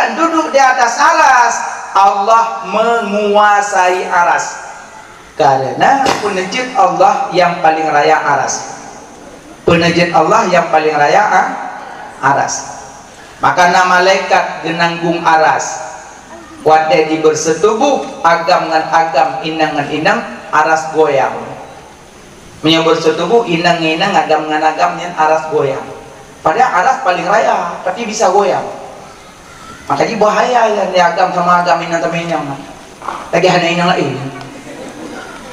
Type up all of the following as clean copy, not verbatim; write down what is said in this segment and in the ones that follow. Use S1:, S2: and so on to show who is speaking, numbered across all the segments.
S1: malaikat duduk di atas aras, Allah menguasai aras. Karena penajid Allah yang paling raya aras. Penajid Allah yang paling raya aras. Maka nama malaikat genanggung aras. Wadai di bersetubuh agam dengan agam, inang dengan inang, aras goyang. Menyang bersetubuh inang-inang, agam dengan agamnya, aras goyang. Padahal aras paling raya, tapi bisa goyang. Makanya bahaya ya di agam sama agam inang sama inang. Lagi hanya inang lain,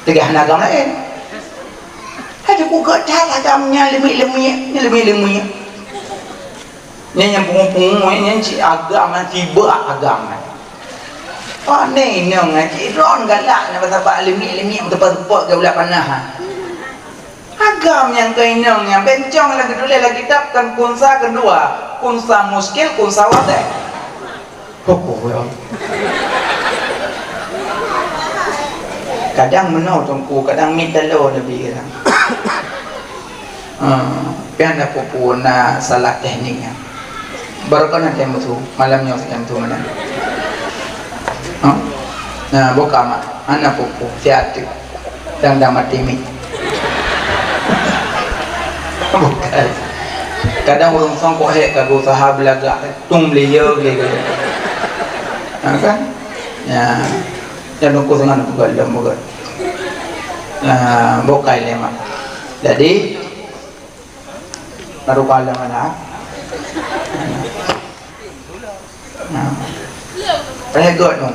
S1: lagi hanya agam lain. Ada buka dah agamnya lemih-lemih. Ni yang pungung-pungung ni si agam tiba agam. Oh ni inang ngaji ron galak nak pasal lemih-lemih tempat-tempat gaulah panah. Agam yang keinang yang bencong lagi dulu lagi kitab kan kunsa kedua, kunsa muskil, kunsa wadai. Pokok ya. Kadang menau tungku, kadang minta lo lebih kan. Pian dah pupu na salah tekniknya. Baru kan nanti yang betul malamnya yang betul mana? Nah buka mak, anak pupu siatik, dan dah mati mi. Bukan. Kadang orang sangkut hek kalau usaha belagak tung beliau gitu. Kan? Ya. Jangan lupa dengan bukan dalam bukan. Bukai lema. Jadi baru kala mana? Pegot dong.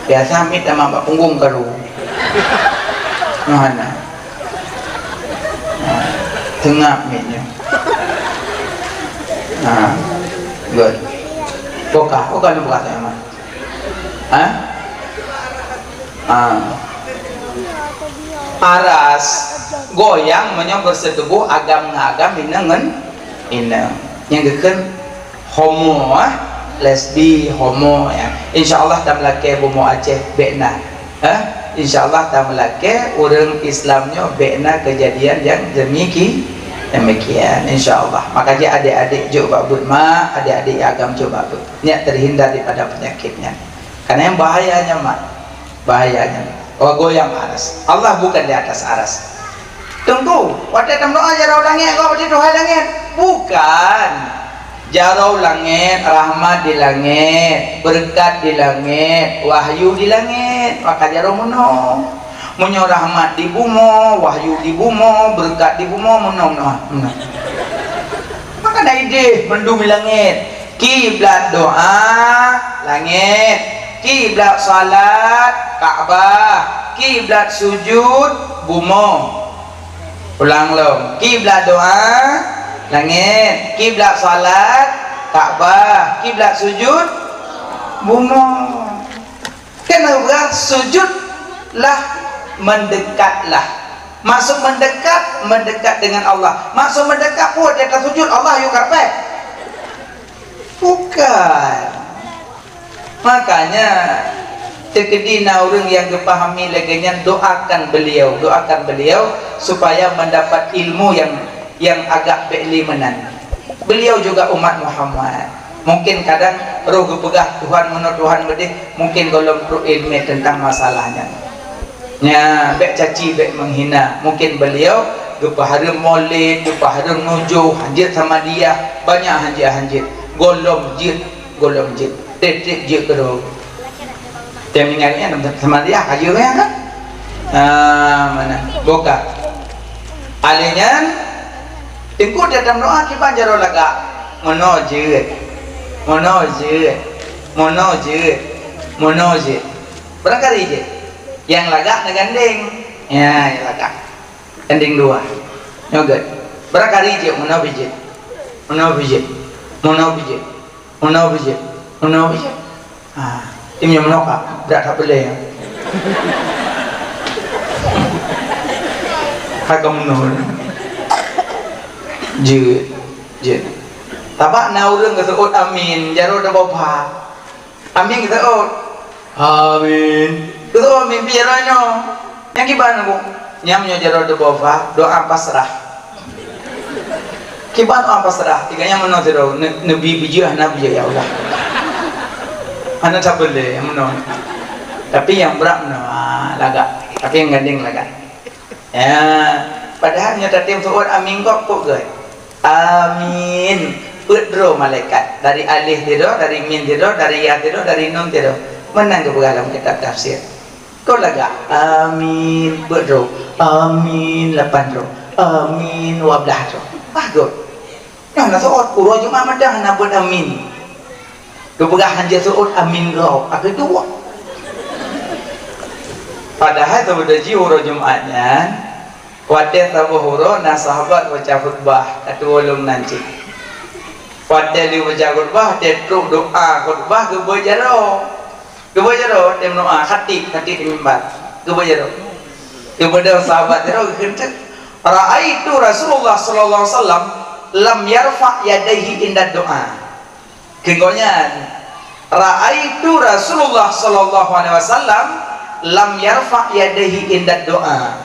S1: Biasa mit sama Pak Punggung karu. Mana? Tengah mitnya. Good. Buka ni buka saya mah. Aras goyang menyong bersetubuh agam ngagam inangan inang. Yang geken homo lesbi homo ya. Insyaallah tam laki bomo Aceh bekna. InsyaAllah tak melaki orang Islamnya bekna kejadian yang demikian insyaAllah. Makanya adik-adik coba buat mak, adik-adik agam coba buat niat terhindar daripada penyakitnya. Karena yang bahayanya mak, bahayanya goyang aras. Allah bukan di atas aras. Tunggu, waktu tam doa jarau langit kau berarti doa langit bukan. Jarau langit, rahmat di langit, berkat di langit, wahyu di langit. Maka jarau mono rahmat di bumo, wahyu di bumo, berkat di bumo, mono. Maka ada ide mendumi langit. Kiblat doa langit, kiblat salat Ka'bah, kiblat sujud bumo. Ulang long, kiblat doa langit, kiblat salat Ka'bah, kiblat sujud bumo. Kenapa sujudlah mendekatlah. Masuk mendekat dengan Allah. Masuk mendekat pun dia akan sujud Allah yuk karpet. Bukan. Makanya terkedina orang yang dipahami laginya doakan beliau supaya mendapat ilmu yang agak beilimanan. Beliau juga umat Muhammad. Mungkin kadang roh gepegah Tuhan menurut Tuhan bedih, mungkin golong pro ilmu tentang masalahnya. Ya, bek caci, bek menghina. Mungkin beliau gepahara maulid, gepahara nujuh, hanjit sama dia, banyak hanjit. Golong jit. Tetek jit kedua. Dia mengingatnya sama dia, hajurnya kan? Mana? Buka. Alinya tingku dia dalam doa kita jaro laga monojit berangkali je yang laga ngandeng ya yang laga gandeng dua nyoget berangkali je monobijit timnya menoka berat tak boleh ya hakam menol je tabak na urang ke seut amin jaro da bapa amin ke seut amin ke seut amin biaranyo yang gimana bu nyamnya jaro da bapa doa pasrah kiban apa serah tiganya mana tiro nabi biji nabi ya Allah anak tak boleh yang mana tapi yang berat mana lagak tapi yang gandeng lagak ya padahal nyata tim suut amin kok guys amin pedro malaikat dari alif tidur dari min tidur dari ya tidur dari nun tidur menang ke dalam kitab tafsir kau lagak amin pedro amin 8 ro amin 12 ro bagus yang nak suut urut cuma madah nak buat amin kebegahan dia suut amin kau aku dua padahal sebenarnya urut Jumatnya wadih tabu huruf na sahabat baca khutbah ketua ulum nanti wadih li baca khutbah tetruk doa khutbah kebojaro tem doa khatib di mimbar kebojaro kepada sahabat itu kentek ra'aitu Rasulullah sallallahu alaihi wasallam lam yarfa yadaihi inda doa kengonya ra'aitu Rasulullah sallallahu alaihi wasallam lam yarfa yadaihi inda doa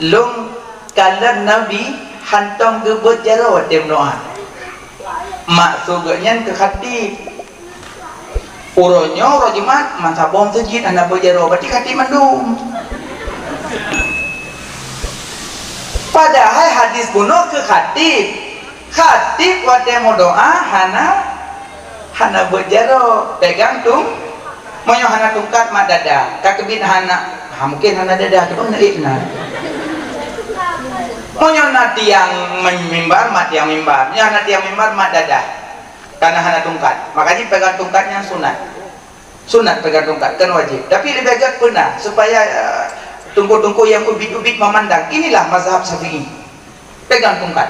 S1: lung kalan Nabi hantong gebut jaro tem doa maksudnya ke khatib uronyo rojimat masa bom sejid anak bojaro berarti khatib mandum padahal hadis bunuh ke khatib wate mau doa hana bojaro pegang tung moyo hana tungkat mak dada kakebin hana mungkin hana dada tu ngirikna moyo na tiang mimbar mak tiang mimbar nya hana tiang mimbar mak dada karena hana tungkat makanya pegang tungkatnya sunat pegang tungkat kan wajib tapi lebih agak pernah supaya tungku-tungku yang ubit-ubit memandang inilah mazhab Syafi'i pegang tungkat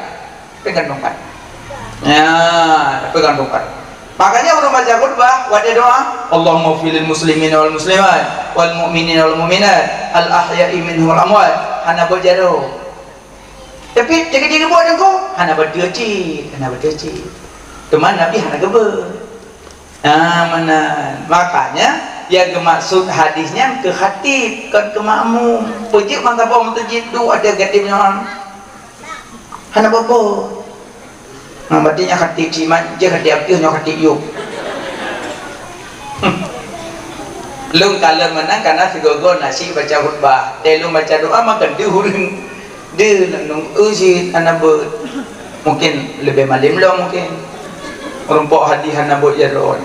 S1: ya pegang tungkat makanya orang baca khutbah wajah doa Allahumma filil muslimin wal muslimat wal mu'minin wal mu'minat al ahya'i minhum wal amwat hana bojaro tapi jaga-jaga buat engkau hana berdecit teman Nabi hana gebe mana makanya ya maksud hadisnya ke khatib kan ke makmum pejik mantap bom terjid tu ada gatibnya hana bobo berarti khatib cimat je khatib apih nyo khatib yuk lung kalau menang karena sigogo nasi baca khutbah telung baca doa makan dihurung dia nung uji anak ber mungkin lebih malim lo mungkin rumpok hadi hana bot jaron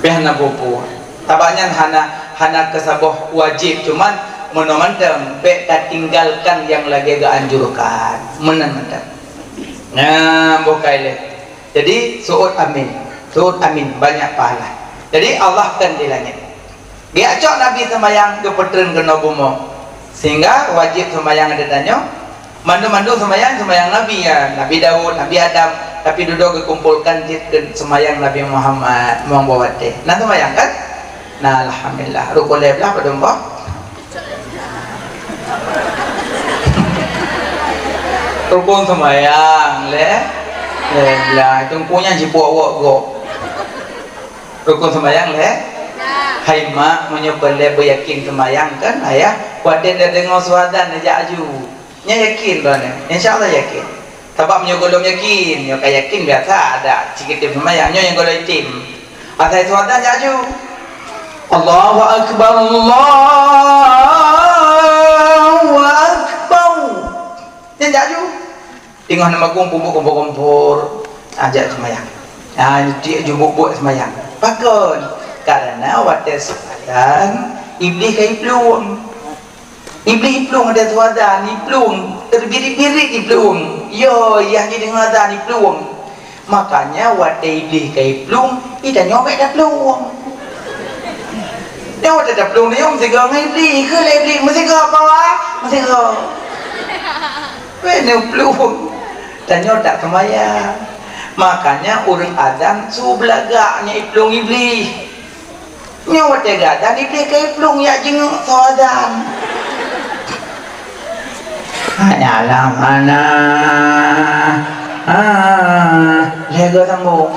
S1: hana bopo tabanya hana kesaboh wajib cuman menomandang pe tinggalkan yang lagi agak anjurkan menang-menang nah bukaile jadi suut amin banyak pahala jadi Allah kan di langit dia cok Nabi sembahyang kepetren ke nobumo sehingga wajib sembahyang ada tanya mandu-mandu sembahyang Nabi ya Nabi Daud Nabi Adam tapi duduk dikumpulkan ke sembahyang Nabi Muhammad membawa teh nah sembahyang kan nah alhamdulillah rukun lebelah pada mbak rukun sembahyang lebelah itu punya jibuak go rukun sembahyang hai mak menyebelai beryakin sembahyang kan ayah wadah dah dengar suadan aja aju nya yakin bana insyaallah yakin sebab nyo golong yakin nyo kaya yakin biasa ada sikit sembahyang nyo yang golong tim asai suadan aja aju Allahu akbar nya aju tengah nama kumpul ajak sembahyang dia jubuk sembahyang pakon karena wadah suadan iblis kai plung ada suadan plung terbirik-birik plung yo yang jadi ngadan plung makanya wadah iblis kai plung ida nyobek dah plung nyawa dah plung dia mesti gak iblis ke iblis mesti gak apa mesti gak bener plung dan nyodak semaya makanya orang azan subelagaknya plung iblis nyawa tega dan iblis kai plung ya jenguk sawadan hanyalah mana lega sambung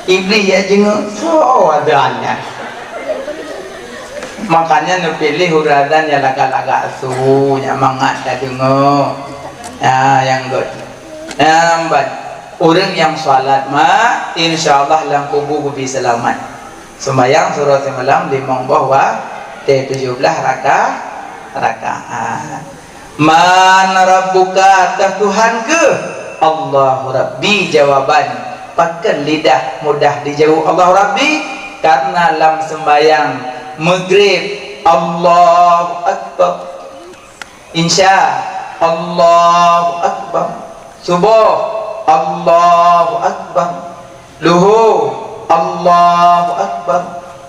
S1: iblis ya jenguk sawadannya makanya nu pilih huradan ya laga-laga su nya mangat dah jenguk yang good nambat orang yang salat ma insyaallah lang kubu bi selamat sembahyang surat malam di bahwa 17 rakaat man rabbuka Tuhan ke Allahu Rabbi jawaban pakai lidah mudah dijawab Allah Rabbi karena lam sembahyang maghrib Allahu Akbar insya Allahu Akbar subuh Allahu Akbar luhur Allahu Akbar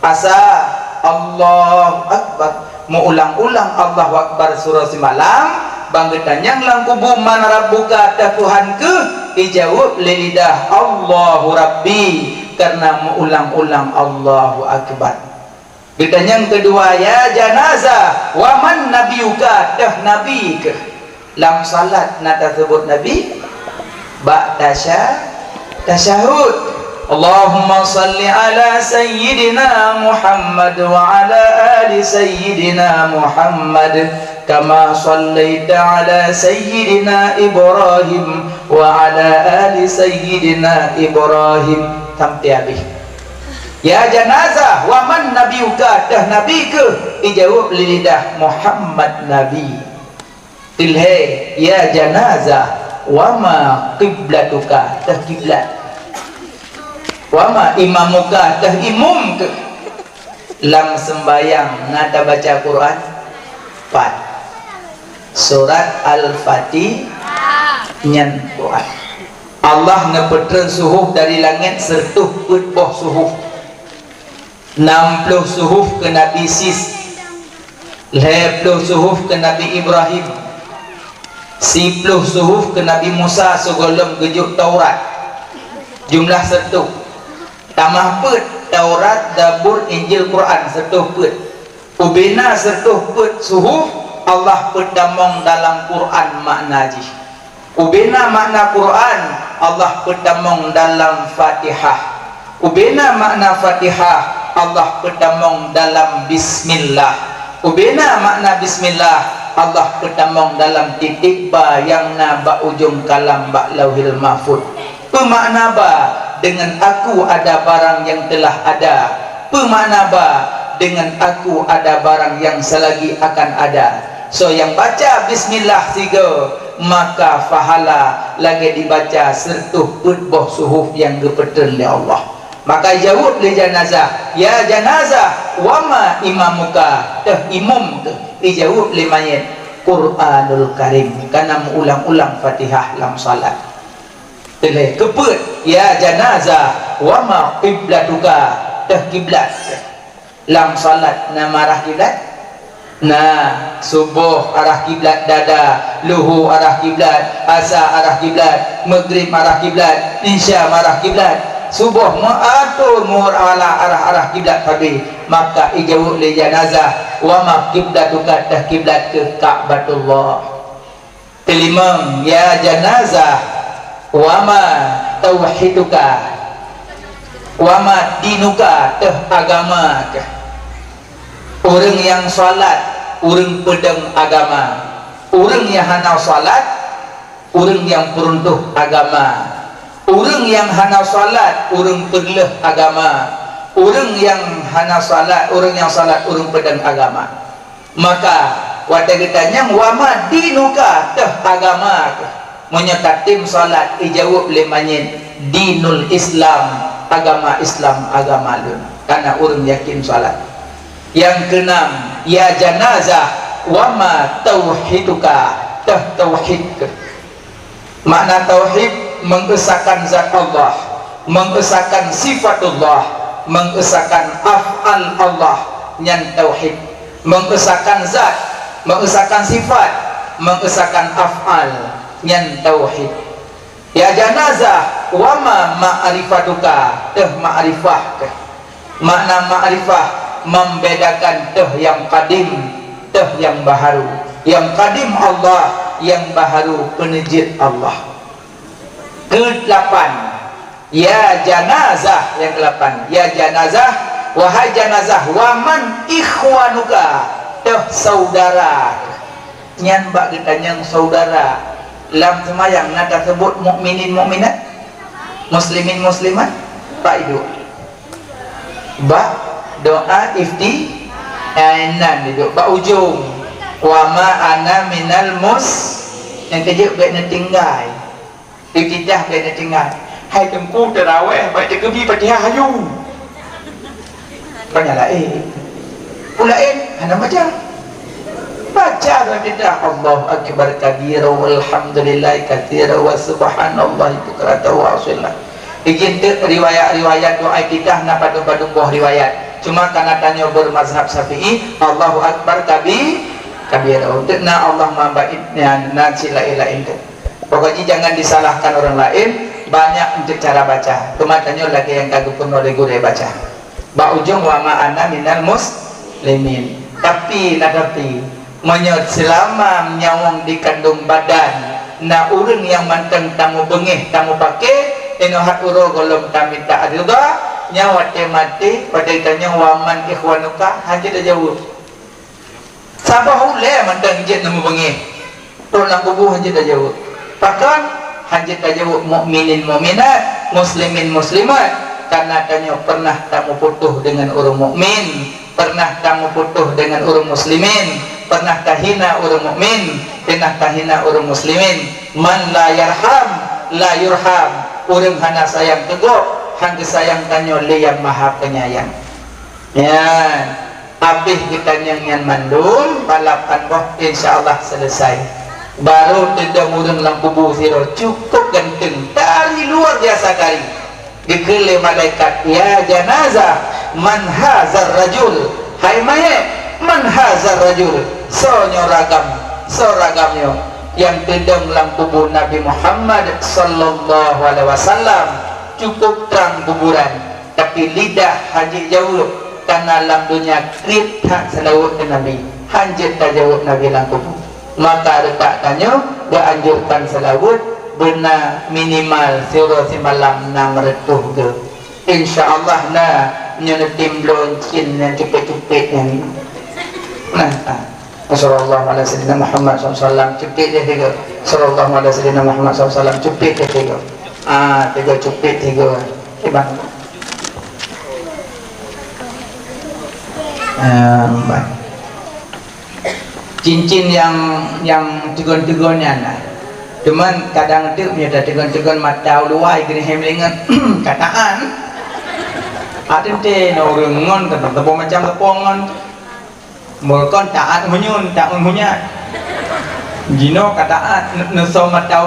S1: asar Allahu Akbar mengulang-ulang Allahu Akbar surah semalam bangkitan yang langkubu mana rabbuka Tuhan ke dijawab lidah Allahu Rabbi karena mengulang-ulang Allahu Akbar. Kita yang kedua ya janazah wa man nabiyuka nabi ke lam salat nata sebut nabi ba'da tasyahud Allahumma salli ala sayyidina Muhammad wa ala ali sayyidina Muhammad kama sallaita ala sayyidina Ibrahim wa ala ali sayyidina Ibrahim sampai habis. Ya janazah wa man nabiyuka nabi ke dijawab lidah Muhammad nabi. Tilhe ya janazah wa ma qiblatuka kiblat wama imamuka imum ke lam sembayang nada baca Quran 4 surat Al-Fatihah nyan Quran Allah ngepetren suhuf dari langit sertuh boh suhuf 60 suhuf ke Nabi Sis 20 suhuf ke Nabi Ibrahim 10 suhuf ke Nabi Musa segolong gejuk Taurat jumlah sertuh tamah put Taurat, Zabur, Injil, Quran sertuh put ubina sertuh put suhuf Allah pedamong dalam Quran makna ji ubina makna Quran Allah pedamong dalam Fatihah ubina makna Fatihah Allah pedamong dalam Bismillah ubina makna Bismillah Allah pedamong dalam titik ba yang na ba ujung kalam ba lauhil mahfud pemakna ba dengan aku ada barang yang telah ada pemakna ba dengan aku ada barang yang selagi akan ada so yang baca bismillah tiga maka pahala lagi dibaca sertuh putboh suhuf yang gepeten oleh Allah maka jawab li janazah ya janazah wama imamuka imum dijawab li mayit Quranul Karim karena mengulang-ulang Fatihah dalam salat teleh keput ya janazah wa ma qiblatuka kiblat lam salat nama arah kiblat nah subuh arah kiblat dada luhur arah kiblat asar arah kiblat maghrib arah kiblat isya arah kiblat subuh mengatur ala arah kiblat tadi maka ijawab li janazah wa ma qiblatuka kiblat ke Ka'batullah kelima ya janazah wama tauhiduka wama dinuka agama orang yang salat orang pedang agama orang yang hana salat orang yang peruntuh agama orang yang hana salat orang perleh agama orang yang hana salat orang yang salat orang pedang agama maka wadah kitanya wama dinuka agama menyatatim salat ijawab lemanyin dinul Islam agama Islam agama lun karena orang yakin salat yang keenam ya janazah wama tauhiduka tauhid makna tauhid mengesahkan zat Allah mengesahkan sifatullah mengesahkan af'al Allah yang tauhid mengesahkan zat mengesahkan sifat mengesahkan af'al yang tauhid ya janazah wama ma'rifatuka ma'rifah makna ma'rifah membedakan yang qadim yang baharu yang qadim Allah yang baharu penejid Allah ke-8 ya janazah yang ke-8 ya janazah wahai janazah waman ikhwanuka saudara nyan bak kita yang saudara lam semayang nak tersebut mukminin mukminat, muslimin muslimat, pak itu ba doa ifti ainan itu ba ujung wa ma ana minal mus yang kerja baik nak tinggal iftitah baik nak tinggal hai tengku terawih baik terkebi Fatihah hayu banyak lain ulain hana macam baca Fatihah Allahu akbar kabira walhamdulillah katsira wa subhanallahi bukratan wa asila. Izin tu riwayat-riwayat doa kita nak padu-padu buah riwayat. Cuma karena tanya bermazhab Syafi'i, Allahu akbar kabira. Untuk na Allah membaiknya na sila ilain tu. Pokoknya jangan disalahkan orang lain, banyak untuk cara baca. Cuma tanya lagi yang kagum pun oleh guru baca. Ba ujung wa ma ana minal muslimin. Tapi menyot selama menyawang di kandung badan na urang yang manteng tamu bengih tamu pakai eno hat uro golom kami tak ada nyawa mati pada tanya waman ikhwanuka haji dah jauh sabah ule manteng jet namu bengih pulang kubuh haji dah jauh bahkan haji dah jauh mukminin mukminat muslimin muslimat karena tanya pernah tamu putuh dengan orang mukmin pernah tamu putuh dengan orang muslimin pernah tahina orang mukmin pernah tahina orang muslimin man la yarham la yurham orang hana sayang teguk hang sayang tanyo le yang maha penyayang ya habis kita nyanyian mandul balapan boh insyaallah selesai baru tidak murung lampu busiro cukup ganteng dari luar biasa kali dikele malaikat ya janazah man hazar rajul hai mayat man hazar rajul soragamnya yang tedang dalam kubur Nabi Muhammad sallallahu alaihi wasallam cukup terang kuburan tapi lidah haji jauh karena dalam dunia krip tak selawat ke Nabi hanjit tak jauh Nabi dalam kubur maka dekat tanya dianjurkan selawat benar minimal surah semalam 600 ke insyaallah nah nyenetim loncin yang cepet-cepet yang nah sallallahu alaihi wasallam Muhammad SAW cepet dia tiga sallallahu alaihi wasallam Muhammad SAW cepet dia tiga tiga cepet tiga bang baik cincin yang tegon-tegonnya nah cuman kadang tu punya tegon-tegon mata luai gini hemlingan kataan ada teh orang kata tepung macam tepongan mereka taat menyun tak punya jino kataan nuso matau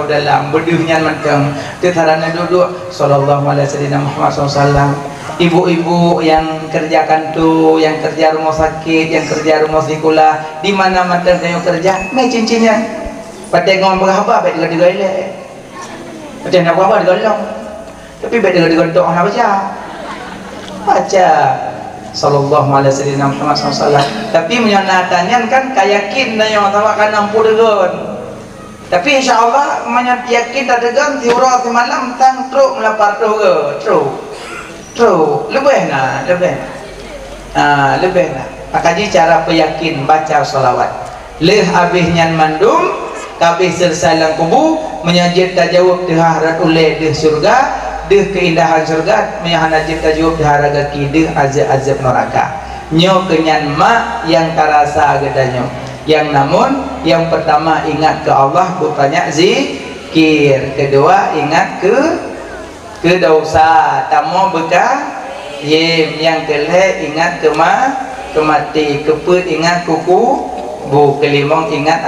S1: dalam berdihnya macam tetharana duduk sallallahu alaihi wasallam Muhammad SAW ibu-ibu yang kerja kantor yang kerja rumah sakit yang kerja rumah sekolah di mana mata saya kerja mai cincinnya pada ngomong berapa baik dengan dia macam nak apa digolong tapi baik dengan doa nak baca sallallahu alaihi wasallam Muhammad SAW tapi menyanatanya kan kayakin na yang tawa kan 60 degon tapi insyaallah menyat yakin tak degan tiura semalam tang truk melapar tu ke truk lebih nah maka ji cara peyakin baca selawat leh habisnya mandum kabeh selesai lang kubu menyajid tajawab di akhirat oleh di surga deh keindahan surga menyahanajib tajawab diharaga kidih azab neraka nyo kenyan mak yang terasa gedanyo yang namun yang pertama ingat ke Allah berbanyak zikir kedua ingat ke dosa tamu bekah yem yang kelih ingat kemati keput ingat kuku bu kelimong ingat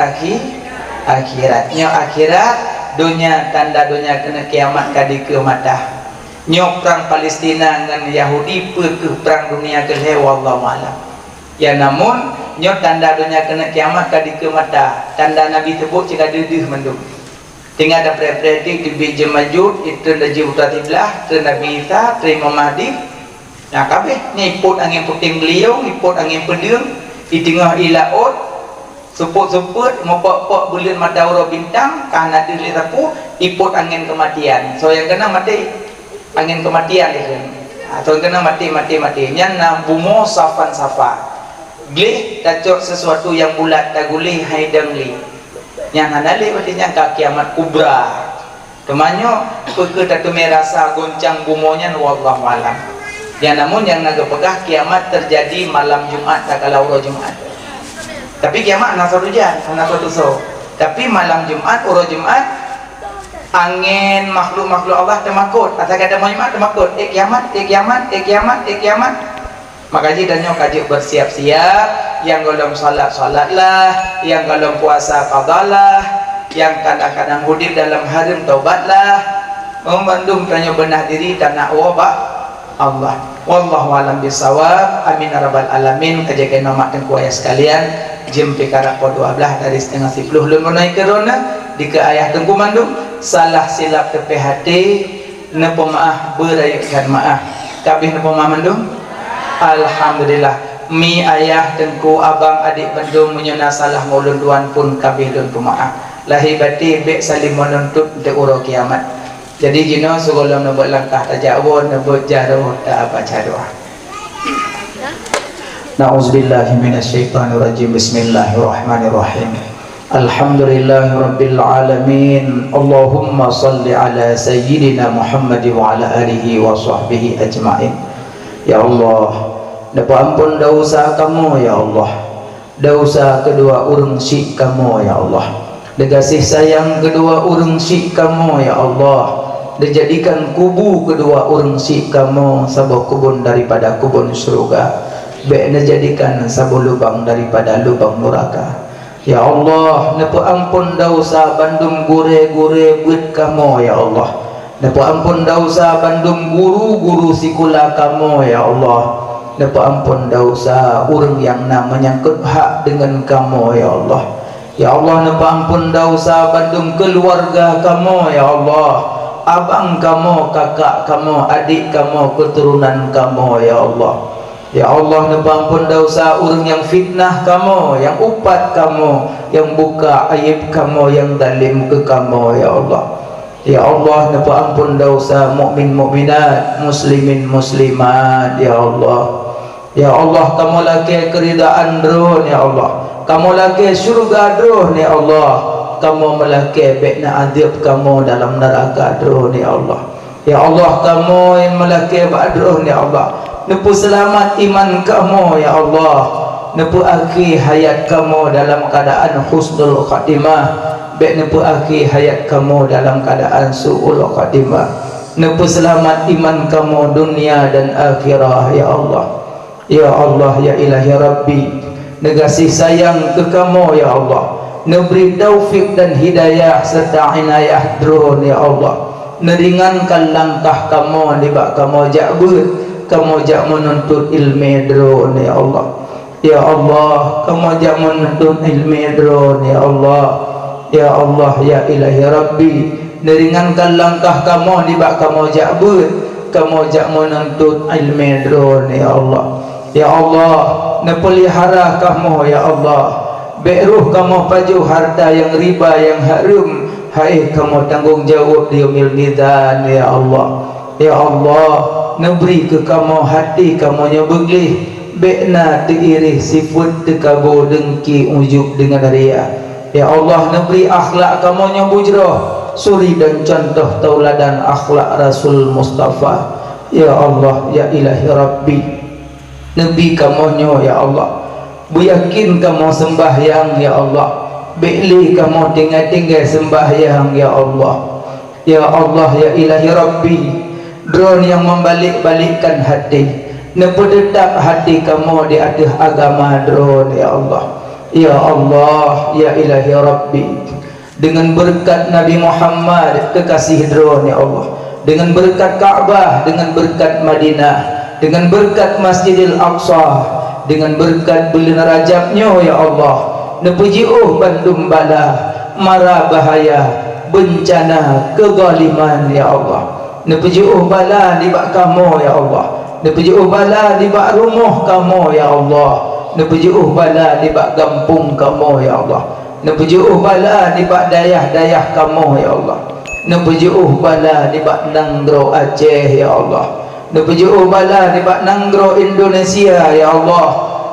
S1: akhiratnya akhirat dunia tanda dunia kena kiamat kadi ke mata nyok perang Palestina dengan Yahudi ke perang dunia ke wallahu alam ya namun nyok tanda dunia kena kiamat kadi ke mata tanda Nabi sebut jika dedeh mendung tinggal ada predik di bija majud itu lagi utatiblah ke Nabi Isa terima Mahdi nah kabeh ngiput angin puting beliung ngiput angin pedung di tengah ilaut suput-suput mopok-pok bulan madaura bintang karena diri tapu iput angin kematian so yang kena mati angin kematian itu atau yang kena mati nya bumo safan safa glih tacok sesuatu yang bulat taguli haidang li yang hanali artinya ka kiamat kubra temanyo peukeut atuh merasa goncang gumonya wallahu alam ya. Namun yang nagapegah kiamat terjadi malam Jumat takala uro Jumat, tapi kiamat ana sarujan ana so. Tapi malam Jumat uro Jumat angin makhluk-makhluk Allah temakut atau kata Muhammad temakut kiamat kiamat. Maka jidanyo kaji bersiap-siap, yang golong salat salatlah, yang golong puasa qadalah, yang kadang-kadang hadir dalam harim taubatlah, membandung tanyo benah diri tanah wabah Allah. Wallahu alam bisawab. Amin ya rabbal alamin. Kajaga nama dan kuaya sekalian, jempe karak po 12 dari setengah 10 lun menaik kerona di ke ayah tengku mandung salah silap tepe hati nepo maaf berayakkan maaf kabeh nepo maaf mandung. Alhamdulillah mi ayah tengku abang adik bandung menyona salah ngulun duan pun kabeh dun pemaaf lahir bati bek saling menuntut de uro kiamat. Jadi jino segala nak buat langkah tajawun nak buat jaruh tak apa jaruh. Na'udzubillahi minasyaitonirrajim. Bismillahirrahmanirrahim. Alhamdulillahirabbil alamin. Allahumma salli ala sayyidina Muhammad wa ala alihi wa sahbihi ajmain. Ya Allah, dapat ampun dosa kamu ya Allah, dosa kedua urang syik kamu ya Allah, dekasih sayang kedua urang syik kamu ya Allah, dijadikan kubu kedua urang syik kamu sebuah kubun daripada kubun surga, baik dijadikan sebuah lubang daripada lubang neraka. Ya Allah, dapat ampun dosa bandung gure-gure buat kamu ya Allah, dapat ampun dosa bandung guru-guru sikula kamu ya Allah, dapat ampun dosa orang yang menyangkut hak dengan kamu ya Allah. Ya Allah, dapat ampun dosa bandung keluarga kamu ya Allah, abang kamu, kakak kamu, adik kamu, keturunan kamu ya Allah. Ya Allah, dapat ampun dosa orang yang fitnah kamu, yang upat kamu, yang buka aib kamu, yang zalim ke kamu ya Allah. Ya Allah, dapat ampun dosa mukmin mukminat, muslimin muslimat ya Allah. Ya Allah, kamu lagi keridaan drone ya Allah, kamu lagi surga drone ya Allah, kamu melaki bekna adab kamu dalam neraka drone ya Allah. Ya Allah, kamu yang melaki badrone ya Allah, nepu selamat iman kamu ya Allah, nepu akhir hayat kamu dalam keadaan husnul khatimah, baik nepu akhir hayat kamu dalam keadaan su'ul khatimah, nepu selamat iman kamu dunia dan akhirah ya Allah. Ya Allah, ya ilahi Rabbi, negasih sayang ke kamu ya Allah, neberi taufik dan hidayah serta inayah drone ya Allah, neringankan langkah kamu dibak kamu jak ber, kamu jak menuntut ilmu drone ya Allah. Ya Allah, kamu jak menuntut ilmu drone ya Allah. Ya Allah, ya ilahi Rabbi, neringankan langkah kamu dibak kamu jak ber, kamu jak menuntut ilmu drone ya Allah. Ya Allah, nepelihara kamu ya Allah, beruh kamu paju harta yang riba yang harum, hai kamu tanggung jawab di yaumil mizan ya Allah. Ya Allah, neberi ke kamu hati kamu nyebeglih, bekna diirih sifat tekabo dengki ujub dengan ria. Ya Allah, neberi akhlak kamu nyebujroh, suri dan contoh tauladan akhlak Rasul Mustafa. Ya Allah, ya ilahi Rabbi, Nabi kamu nyo ya Allah, buyakin kamu sembahyang ya Allah, beli kamu tinggal-tinggal sembahyang ya Allah. Ya Allah, ya ilahi Rabbi, drone yang membalik-balikkan hati, nepedetap hati kamu di atas agama drone ya Allah. Ya Allah, ya ilahi Rabbi, dengan berkat Nabi Muhammad kekasih drone ya Allah, dengan berkat Ka'bah, dengan berkat Madinah, dengan berkat Masjidil Aqsa, dengan berkat bulan Rajabnya ya Allah, nepujiuh bandung bala, mara bahaya, bencana, kezaliman ya Allah, nepujiuh bala di bak kamu ya Allah, nepujiuh bala di bak rumah kamu ya Allah, nepujiuh bala di bak kampung kamu ya Allah, nepujiuh bala di bak dayah-dayah kamu ya Allah, nepujiuh bala di bak Nanggro Aceh ya Allah, nepujuh bala di bak Nanggro Indonesia ya Allah,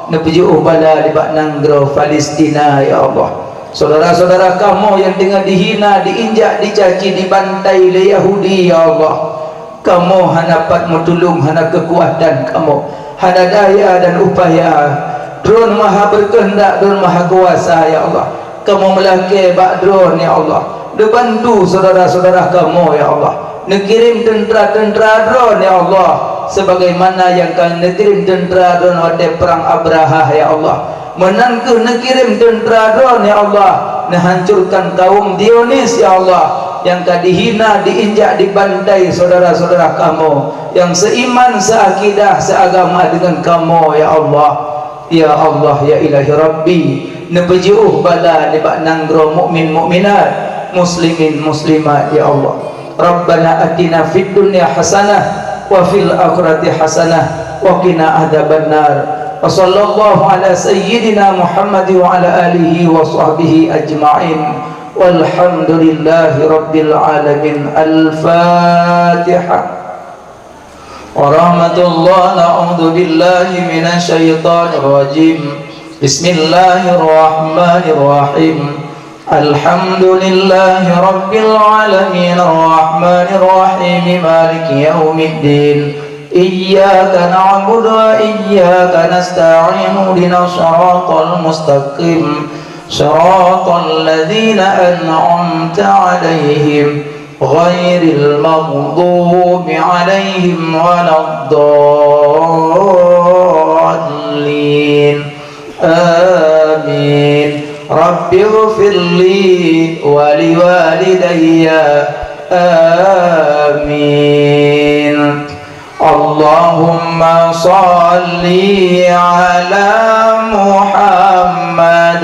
S1: nepujuh bala di bak Nanggro Palestina ya Allah. saudara-saudara kamu yang tengah dihina, diinjak, dicaci, dibantai oleh Yahudi, ya Allah, kamu hanapat mutulung, hana kekuatan kamu, hana daya dan upaya. Drone maha berkehendak, drone maha kuasa, ya Allah. Kamu melaki bak drone, ya Allah, dibantu saudara-saudara kamu, ya Allah. Nekirim tentera-tentera drone, ya Allah, sebagaimana yang kami nekirim tentera drone pada perang Abraha, ya Allah. Menangku nekirim tentera drone, ya Allah, menghancurkan kaum Dionis, ya Allah, yang dihina, diinjak, dibantai saudara-saudara kamu yang seiman, seakidah, seagama dengan kamu, ya Allah. Ya Allah, ya ilahi Rabbi, nebejuh bala nibak nanggro mukmin mukminat, muslimin muslimat, ya Allah. Rabbana atina fid dunya hasanah wa fil akhirati hasanah wa qina adzabannar. Wa sallallahu ala sayyidina Muhammad wa ala alihi wa sahbihi ajma'in. Walhamdulillahi rabbil alamin. Al-Fatihah. Warahmatullahi na'udzu billahi minasy syaithanir rajim. Bismillahirrahmanirrahim. Alhamdulillahi rabbil alamin arrahmanir rahim maliki yaumiddin. Iyyaka na'budu wa iyyaka nasta'in ihdinas siratal mustaqim siratal ladzina an'amta 'alaihim ghairil maghdubi 'alaihim waladdallin. Amin. Rabbighfirli wa liwalidayya. Amin. Allahumma salli ala Muhammad,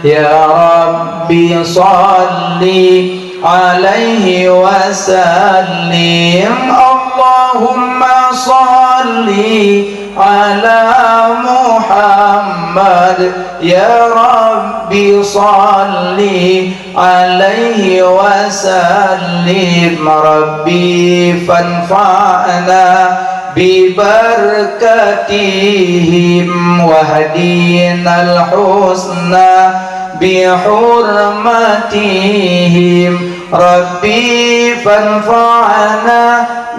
S1: ya Rabbi salli alaihi wa sallim. Allahumma salli ala Muhammad, ya Rabbi salli alaihi wa sallim. Rabbi fanfa'na bibarakatihim wahdinal husna bihurmatihim. Rabbi fanfa'na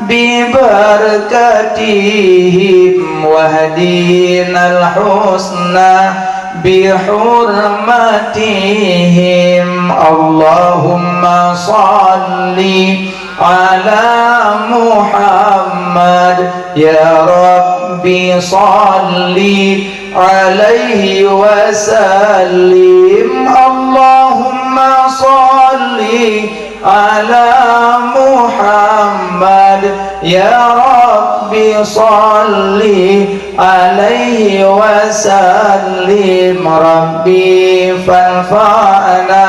S1: bibarakatihim wahdinal husna bihurmatihim. Allahumma salli ala Muhammad, ya Rabbi salli alaihi wa sallim. Allahumma salli ala Muhammad, ya Rabbi salli alaihi wa sallim. Rabbi fanfa'na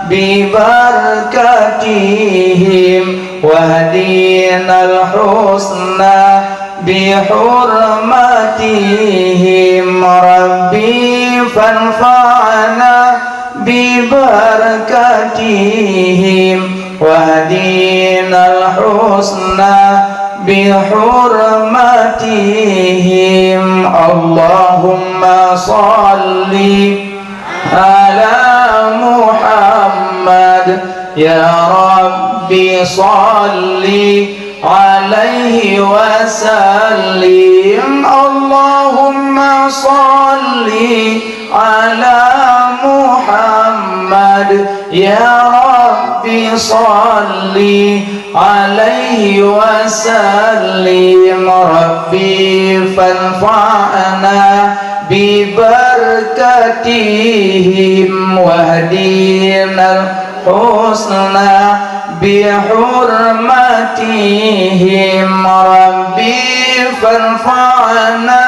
S1: bibarakatihim wahdinal husna bihurmatihim. Rabbi fanfa'na bibarakatihim wahdinal husna bihurmatihim. Allahumma salli ala Muhammad, ya Rabbi salli alaihi wa sallim. Allahumma salli ala Muhammad, ya Rabbi salli alaihi wa sallim. Rabbi fanfa'na bibarakatihim wahdinal husna bihurmatihim. Rabbi fanfa'na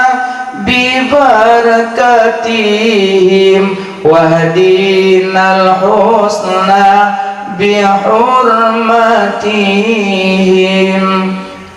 S1: bibarakatihim wahdinal husna bihurmatihim.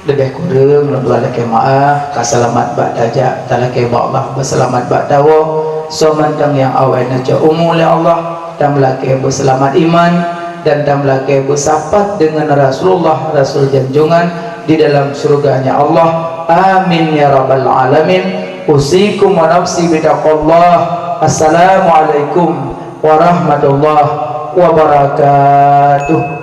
S1: Lebih kurang dua laki maaf kasalamat ba'daja talaki ba'allah berselamat ba'dawo somantang yang awalnya umul ya Allah dan laki berselamat iman dan laki bersapat dengan Rasulullah Rasul janjungan di dalam surganya Allah. Amin ya rabbal alamin. Usikum wa nafsi bitaqallah. Assalamualaikum warahmatullahi wabarakatuh.